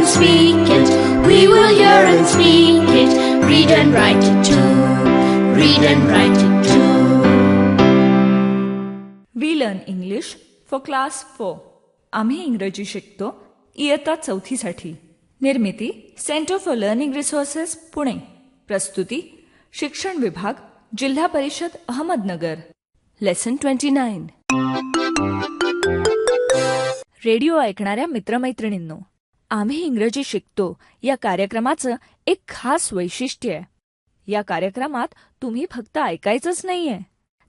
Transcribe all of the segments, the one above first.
speak it. We will hear and speak it. Read and write it too. Read and write it too. We learn English for class 4. आम्ही इंग्रजी शिकतो इयत्ता 4थी साठी. निर्मिती centre for learning resources Pune. प्रस्तुती शिक्षण विभाग जिल्हा परिषद अहमदनगर. लेसन 29. रेडिओ ऐकणाऱ्या मित्रमैत्रिणींनो, आम्ही इंग्रजी शिकतो या कार्यक्रमाचं एक खास वैशिष्ट्य आहे. या कार्यक्रमात तुम्ही फक्त ऐकायचंच नाहीये,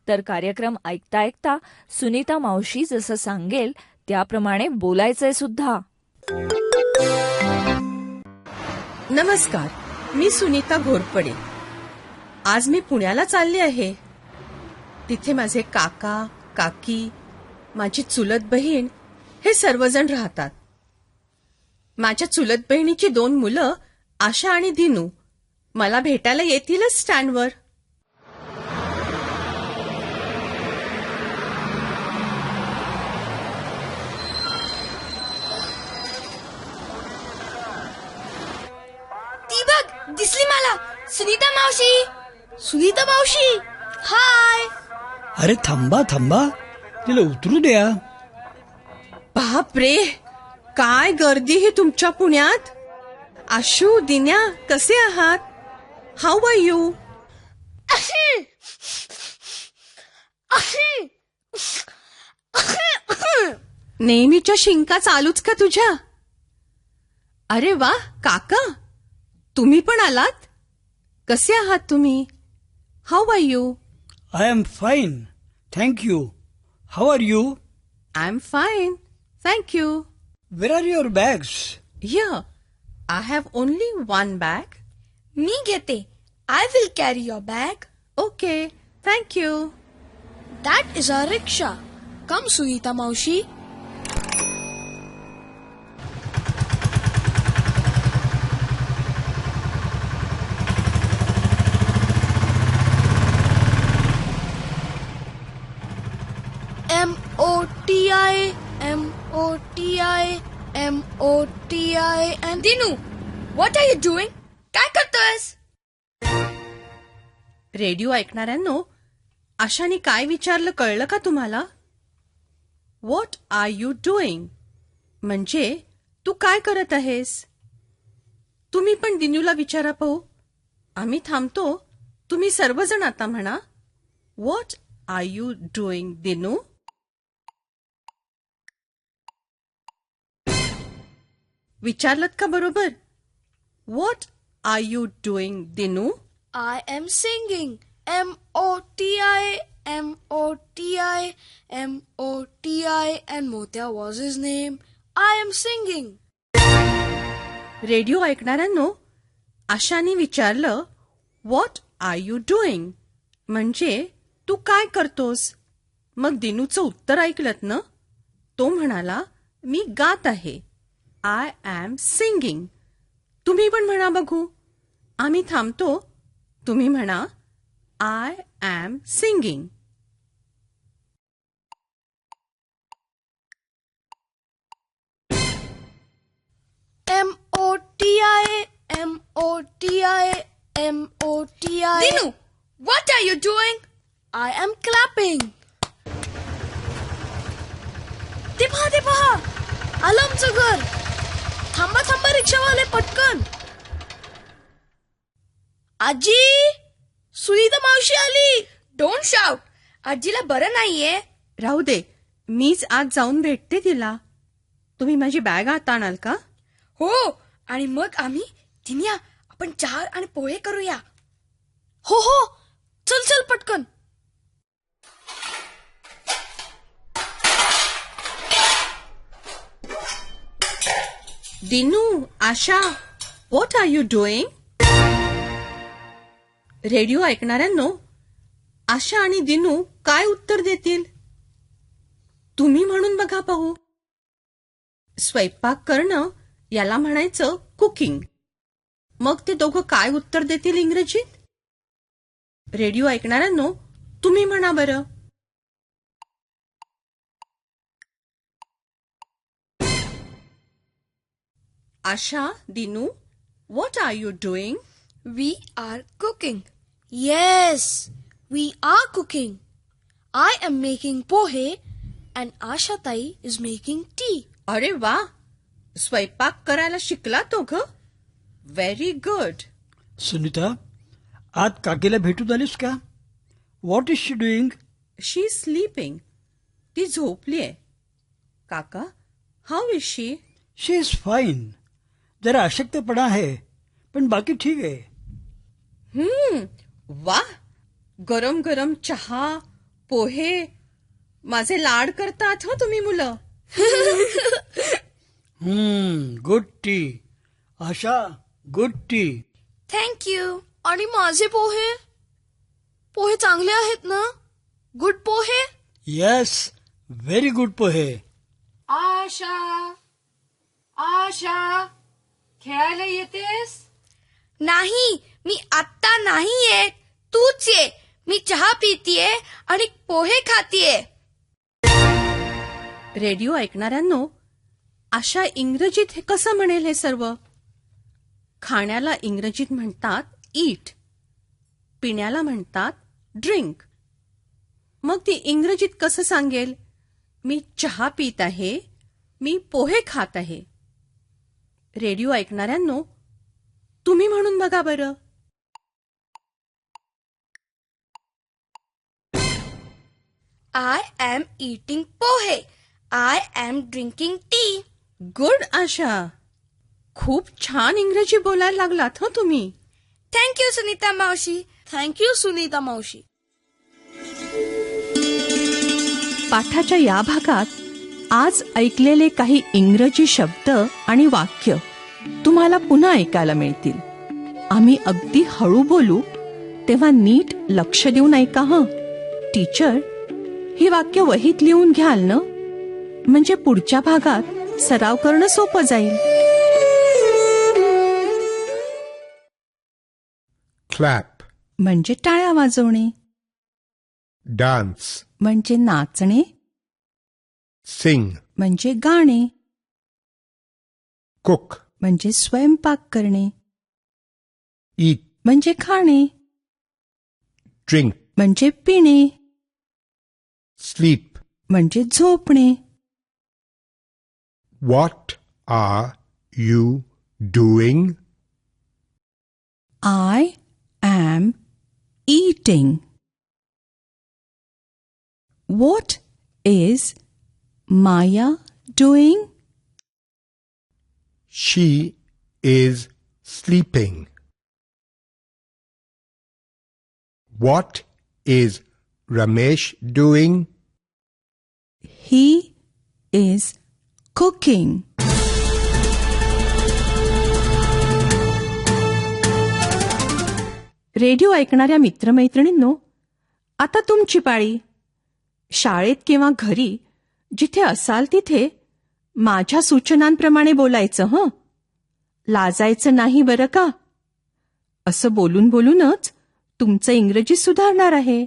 तर कार्यक्रम ऐकता ऐकता सुनीता मावशी जसं सांगेल त्याप्रमाणे बोलायचंय सुद्धा. नमस्कार, मी सुनीता घोरपडे. आज मी पुण्याला चालले आहे. तिथे माझे काका, काकी, माझी चुलत बहीण हे सर्वजण राहतात. माझ्या चुलत बहिणीची 2 मुलं आशा आणि दिनू मला भेटायला येतीलच स्टँडवर. ती बघ, दिसली मला. सुनीता मावशी. सुनीता मावशी, हाय. अरे थांबा थांबा, तिला उतरू द्या. बापरे, काय गर्दी ही तुमच्या पुण्यात. आशू, दिन्या, कसे आहात? How are you? नेहमीच्या शिंका चालूच का तुझ्या? अरे वा, काका तुम्ही पण आलात. कसे आहात तुम्ही? How are you? I am fine, thank you. How are you? I am fine, thank you. Where are your bags? Here. I have only 1 bag. मी घेते. I will carry your bag. Okay, thank you. That is a rickshaw. Come Sunita मावशी. MOTI, MOTI, MOTI. And Dinu, what are you doing? काय करतोयस? Radio ऐकणाऱ्यांनो, आशाने काय विचारलं कळलं का तुम्हाला? व्हॉट आर यू डुईंग म्हणजे तू काय करत आहेस? तुम्ही पण दिनूला विचारा पाहू. आम्ही थांबतो, तुम्ही सर्वजण आता म्हणा, what are you doing Dinu? विचारलत का बरोबर? What are you doing Dinu? I am singing. MOTI, MOTI, MOTI. And Motya was his name. I am singing. Radio ऐकणाऱ्यांनो, आशाने विचारलं व्हॉट आर यू डुईंग म्हणजे तू काय करतोस? मग दिनूचं उत्तर ऐकलत ना? तो म्हणाला, मी गात आहे. I am singing. तुम्ही पण म्हणा बघू. आम्ही थांबतो, तुम्ही म्हणा, I am singing. MOTI, MOTI, MOTI. Dinu, what are you doing? I am clapping. ते पहा, आलं आमचं घर. थांबा थांबा रिक्षावाले, पटकन. आजी, सुनीता मावशी आली. Don't shout. आजीला बरं नाहीये. राहू दे, मीच आज जाऊन भेटते तिला. तुम्ही माझी बॅग आत आणाल का? हो, आणि मग आम्ही दिन्या आपण चहा आणि पोहे करूया. हो हो, चल चल पटकन. Dinu, Asha, what are you doing? Radio ऐकणाऱ्यांनो, आशा आणि दिनू काय उत्तर देतील? तुम्ही म्हणून बघा पाहू. स्वयंपाक करणं याला म्हणायचं कुकिंग. मग ते दोघं काय उत्तर देतील इंग्रजीत? रेडिओ ऐकणाऱ्यांनो, तुम्ही म्हणा बरं. आशा, Dinu, what are you doing? We are cooking. Yes, we are cooking. I am making pohe and Asha Tai is making tea. अरे वा, स्वयंपाक करायला शिकला तो ग. Very good. सुनीता, आज काकीला भेटून आलीस का? What is she doing? She is sleeping. ती झोपलीये. काका, how is she? She is fine. जरा अशक्तपणा आहे, पण बाकी ठीक आहे. वा, गरम गरम चहा, पोहे. माझे लाड करतात हो तुम्ही मुलं. Good T. Asha, good T. Thank you. आणि माझे पोहे? पोहे चांगले आहेत ना? गुड पोहे? येस, व्हेरी गुड पोहे. आशा, आशा, खेळायला येतेस? नाही, मी आत्ता नाही येत. तूच ये. मी चहा पितीये आणि पोहे खातीये. रेडिओ ऐकणाऱ्यांनो, आशा इंग्रजीत हे कसं म्हणेल हे सर्व? खाण्याला इंग्रजीत म्हणतात ईट, पिण्याला म्हणतात ड्रिंक. मग ती इंग्रजीत कसं सांगेल? मी चहा पित आहे, मी पोहे खात आहे. रेडिओ ऐकणाऱ्यांनो, तुम्ही म्हणून बघा बरं. I am eating pohe. I am drinking tea. Good Asha, खूप छान इंग्रजी बोलायला लागलात हं तुम्ही. Thank you, Sunita Maushi. Thank you, Sunita Maushi. पाठाच्या या भागात आज ऐकलेले काही इंग्रजी शब्द आणि वाक्य तुम्हाला पुन्हा ऐकायला मिळतील. आम्ही अगदी हळू बोलू, तेव्हा नीट लक्ष देऊन ऐका हं. टीचर, ही वाक्य वहीत लिहून घ्याल ना? म्हणजे पुढच्या भागात सराव करणं सोपं जाईल. clap, म्हणजे टाळ्या वाजवणे, dance, म्हणजे नाचणे, sing, म्हणजे गाणे, cook, म्हणजे स्वयंपाक करणे, eat, म्हणजे खाणे, drink, म्हणजे पिणे, sleep. म्हणजे झोपणे. What are you doing? I am eating. What is Maya doing? She is sleeping. What is Ramesh doing? He is cooking. Radio ऐकणाऱ्या मित्रमैत्रिणींनो, आता तुमची पाळी. शाळेत किंवा घरी जिथे असाल तिथे माझ्या सूचनांप्रमाणे बोलायचं हं. लाजायचं नाही बरं का. असं बोलून बोलूनच तुमचं इंग्रजी सुधारणार आहे.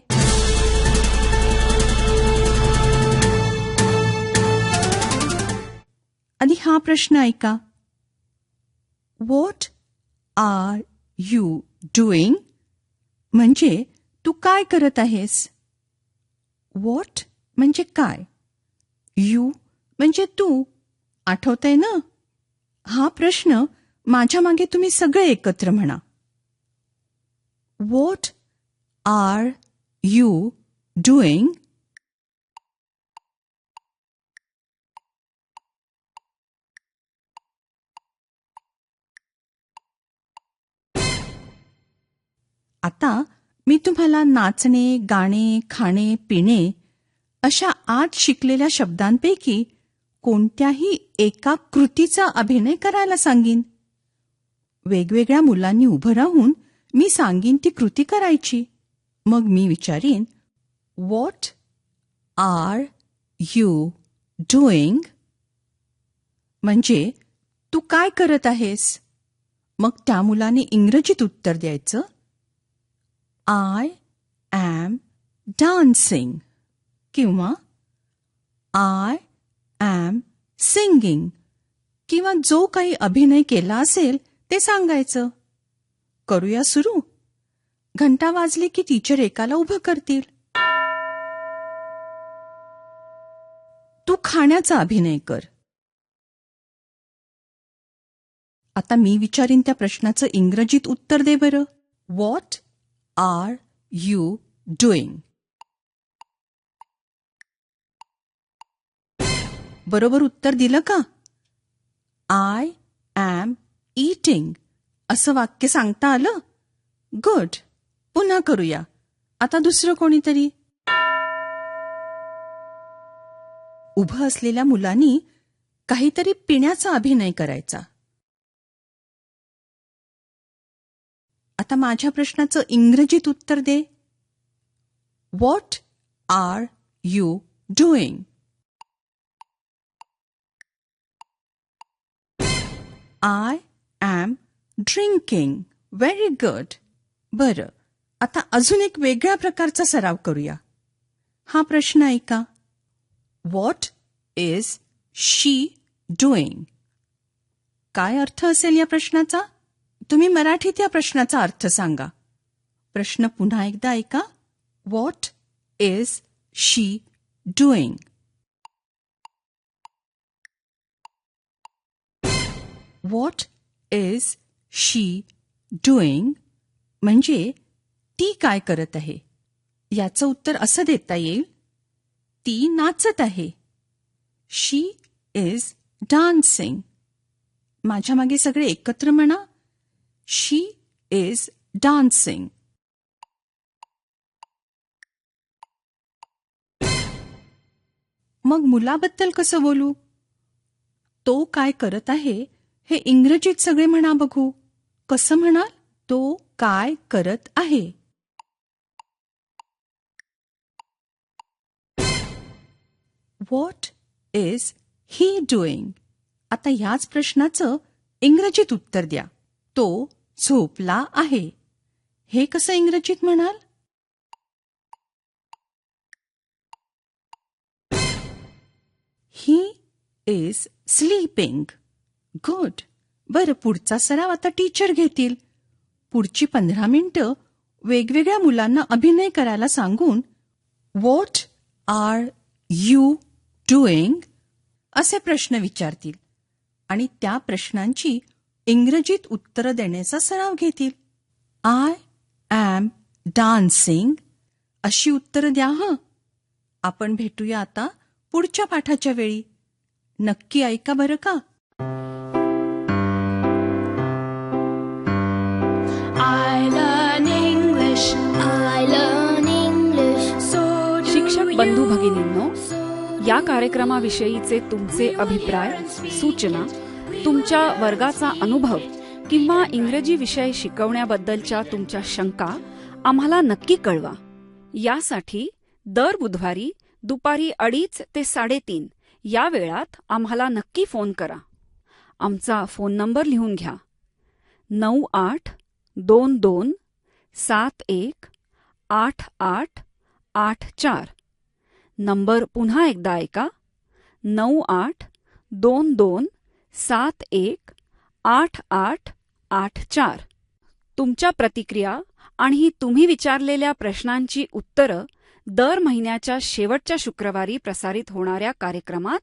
आधी हा प्रश्न ऐका. What are you doing? म्हणजे तू काय करत आहेस? व्हॉट म्हणजे काय, यू म्हणजे तू. आठवतंय ना? हा प्रश्न माझ्या मागे तुम्ही सगळे एकत्र म्हणा. What are you doing? आता मी तुम्हाला नाचणे, गाणे, खाणे, पिणे अशा आज शिकलेल्या शब्दांपैकी कोणत्याही एका कृतीचा अभिनय करायला सांगीन. वेगवेगळ्या मुलांनी उभं राहून मी सांगीन ती कृती करायची. मग मी विचारीन, व्हॉट आर यू डुईंग? म्हणजे तू काय करत आहेस? मग त्या मुलाने इंग्रजीत उत्तर द्यायचं, आय ॲम डान्सिंग किंवा आय ॲम सिंगिंग किंवा जो काही अभिनय केला असेल ते सांगायचं. करूया सुरू. घंटा वाजली की टीचर एकाला उभं करतील. तू खाण्याचा अभिनय कर. आता मी विचारीन त्या प्रश्नाचं इंग्रजीत उत्तर दे बरं. What are you doing? बरोबर उत्तर दिलं का? आय एम ईटिंग असं वाक्य सांगता आलं? गुड. पुन्हा करूया. आता दुसरं कोणीतरी. उभं असलेल्या मुलांनी काहीतरी पिण्याचा अभिनय करायचा. आता माझ्या प्रश्नाचं इंग्रजीत उत्तर दे. What are you doing? I am drinking. Very good. बरं, आता अजून एक वेगळ्या प्रकारचा सराव करूया. हा प्रश्न ऐका. What is she doing? काय अर्थ असेल या प्रश्नाचा? तुम्ही मराठीत या प्रश्नाचा अर्थ सांगा. प्रश्न पुन्हा एकदा ऐका. What is she doing? What is she doing म्हणजे ती काय करत आहे. याचं उत्तर असं देता येईल, ती नाचत आहे. शी इज डान्सिंग. माझ्या मागे सगळे एकत्र म्हणा. शी इज डान्सिंग. मग मुलाबद्दल कसं बोलू? तो काय करत आहे हे इंग्रजीत सगळे म्हणा बघू. कसं म्हणाल? तो काय करत आहे. What is he doing? आता ह्याच प्रश्नाचं इंग्रजीत उत्तर द्या. तो झोपला आहे. हे कसं इंग्रजीत म्हणाल? He is sleeping. गुड. बरं, पुढचा सराव आता टीचर घेतील. पुढची 15 मिनिटं वेगवेगळ्या मुलांना अभिनय करायला सांगून व्हॉट आर यू डुईंग असे प्रश्न विचारतील आणि त्या प्रश्नांची इंग्रजीत उत्तरं देण्याचा सराव घेतील. आय एम डान्सिंग अशी उत्तरं द्या हं. आपण भेटूया आता पुढच्या पाठाच्या वेळी. नक्की ऐका बरं का. I learn English. I learn English. So do शिक्षक बंधू you. भगिनींनो, या कार्यक्रमाविषयीचे तुमचे अभिप्राय, सूचना, तुमच्या वर्गाचा अनुभव किंवा इंग्रजी विषय शिकवण्याबद्दलच्या तुमच्या शंका आम्हाला नक्की कळवा. यासाठी दर बुधवारी दुपारी 2:30 ते 3:30 या वेळात आम्हाला नक्की फोन करा. आमचा फोन नंबर लिहून घ्या. 9822718884. नंबर पुन्हा एकदा ऐका. 9822718884. तुमच्या प्रतिक्रिया आणि तुम्ही विचारलेल्या प्रश्नांची उत्तरं दर महिन्याच्या शेवटच्या शुक्रवारी प्रसारित होणाऱ्या कार्यक्रमात